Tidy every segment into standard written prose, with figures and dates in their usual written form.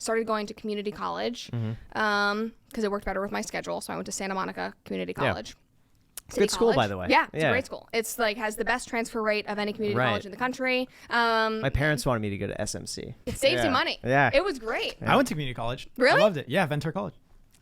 started going to community college because it worked better with my schedule. So I went to Santa Monica Community College. Good school, by the way. Yeah, it's a great school. It's like has the best transfer rate of any community college in the country. My parents wanted me to go to SMC. It saves you money. Yeah. It was great. I went to community college. Really? I loved it. Yeah, Ventura College.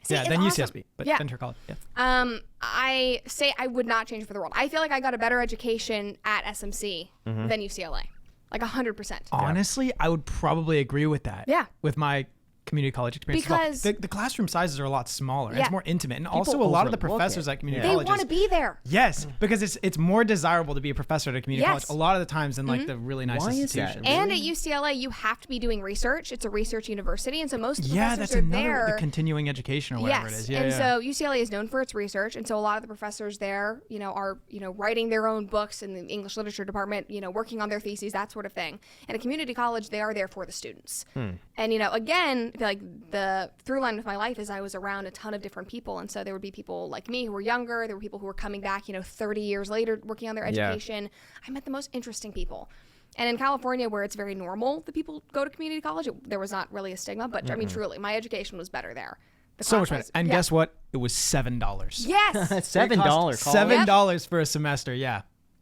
See, then awesome. UCSB, but Ventura College. Yeah. I say I would not change it for the world. I feel like I got a better education at SMC than UCLA. Like 100%. Honestly, I would probably agree with that. Yeah. With my community college experience. Because the classroom sizes are a lot smaller. And it's more intimate. And also a lot of the professors at community they colleges. want to be there. Yes, because it's more desirable to be a professor at a community college a lot of the times than like the really nice institutions. And at UCLA, you have to be doing research. It's a research university. And so most professors that's are another there. The continuing education or whatever it is. Yeah, and so UCLA is known for its research. And so a lot of the professors there, are, writing their own books in the English literature department, working on their theses, that sort of thing. And at community college, they are there for the students. And, again, like the through line with my life is I was around a ton of different people. And so there would be people like me who were younger. There were people who were coming back, 30 years later working on their education. I met the most interesting people. And in California, where it's very normal that people go to community college, there was not really a stigma. But I mean, truly, my education was better there. So much better. And guess what? It was $7. Yes. $7. $7 for a semester. Yeah.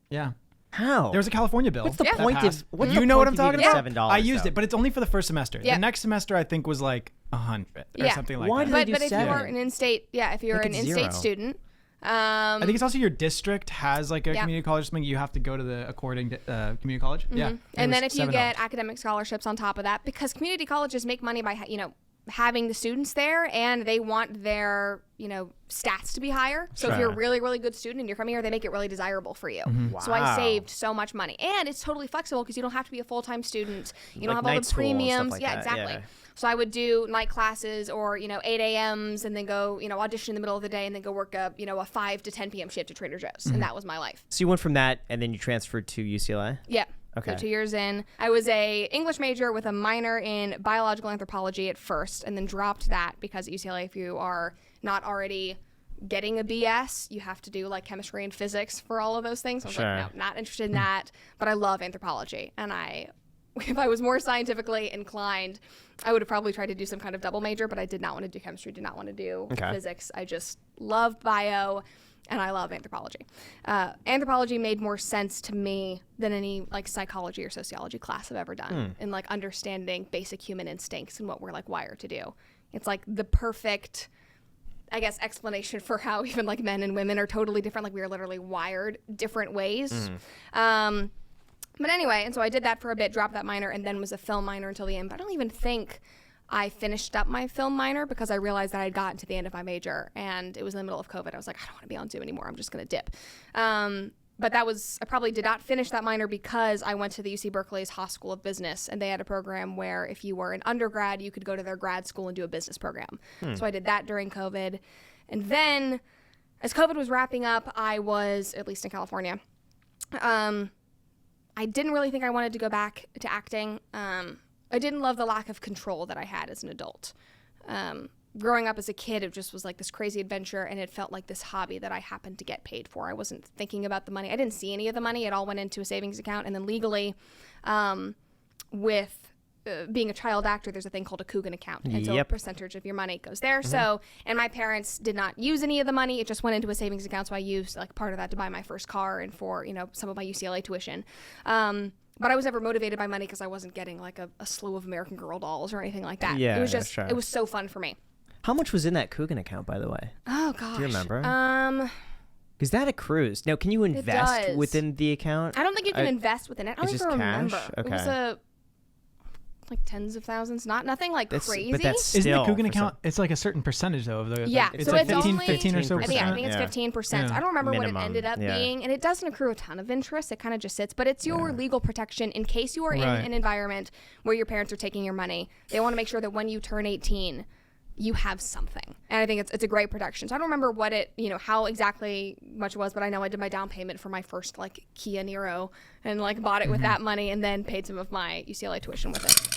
Yeah. How? There was a California bill. What's the point of what you know what I'm talking about? $7. I used it, but it's only for the first semester. The next semester I think was like 100 or something like Why that. do they do But if 7? you're an in-state, if you're an in-state student, I think it's also your district has like a community college or something. You have to go to the according to community college. Yeah. And then if you get academic scholarships on top of that, because community colleges make money by having the students there, and they want their stats to be higher. So if you're a really, really good student and you're coming here, they make it really desirable for you. Wow. So I saved so much money, and it's totally flexible because you don't have to be a full-time student. You don't have all night the school and stuff premiums. like Yeah, that. exactly. Yeah. So I would do night classes or 8 a.m.s and then go audition in the middle of the day and then go work a 5 to 10 p.m. shift at Trader Joe's, and that was my life. So you went from that and then you transferred to UCLA? Yeah. Okay. So 2 years in, I was a English major with a minor in biological anthropology at first, and then dropped that because at UCLA, if you are not already getting a BS, you have to do like chemistry and physics for all of those things. I was like, no, not interested in that, but I love anthropology. And if I was more scientifically inclined, I would have probably tried to do some kind of double major, but I did not want to do chemistry, did not want to do physics. I just love bio. And I love anthropology. Anthropology made more sense to me than any like psychology or sociology class I've ever done in like understanding basic human instincts and what we're like wired to do. It's like the perfect, I guess, explanation for how even like men and women are totally different. Like we are literally wired different ways. But anyway, and so I did that for a bit, dropped that minor, and then was a film minor until the end. But I don't even think I finished up my film minor because I realized that I'd gotten to the end of my major and it was in the middle of COVID. I was like, I don't want to be on Zoom anymore. I'm just going to dip. But I probably did not finish that minor because I went to the UC Berkeley's Haas School of Business, and they had a program where if you were an undergrad, you could go to their grad school and do a business program. So I did that during COVID. And then as COVID was wrapping up, I was, at least in California, I didn't really think I wanted to go back to acting. I didn't love the lack of control that I had as an adult. Growing up as a kid, it just was like this crazy adventure, and it felt like this hobby that I happened to get paid for. I wasn't thinking about the money. I didn't see any of the money. It all went into a savings account. And then legally, with being a child actor, there's a thing called a Coogan account. And so a percentage of your money goes there. So, and my parents did not use any of the money. It just went into a savings account. So I used like part of that to buy my first car and for, some of my UCLA tuition. But I was never motivated by money because I wasn't getting like a slew of American Girl dolls or anything like that. Yeah, it was just, it was so fun for me. How much was in that Coogan account, by the way? Oh, gosh. Do you remember? Because that accrues. Now, can you invest within the account? I don't think you can invest within it. I don't even remember. Okay. It was like tens of thousands, nothing like crazy. But that's Isn't still the Coogan account? It's like a certain percentage though of the. It's like it's 15 or so percent. I think it's 15%. I don't remember Minimum. what it ended up being, and it doesn't accrue a ton of interest. It kind of just sits, but it's your legal protection in case you are in an environment where your parents are taking your money. They want to make sure that when you turn 18, you have something. And I think it's a great protection. So I don't remember what it, how exactly much it was, but I know I did my down payment for my first like Kia Niro and like bought it with that money and then paid some of my UCLA tuition with it.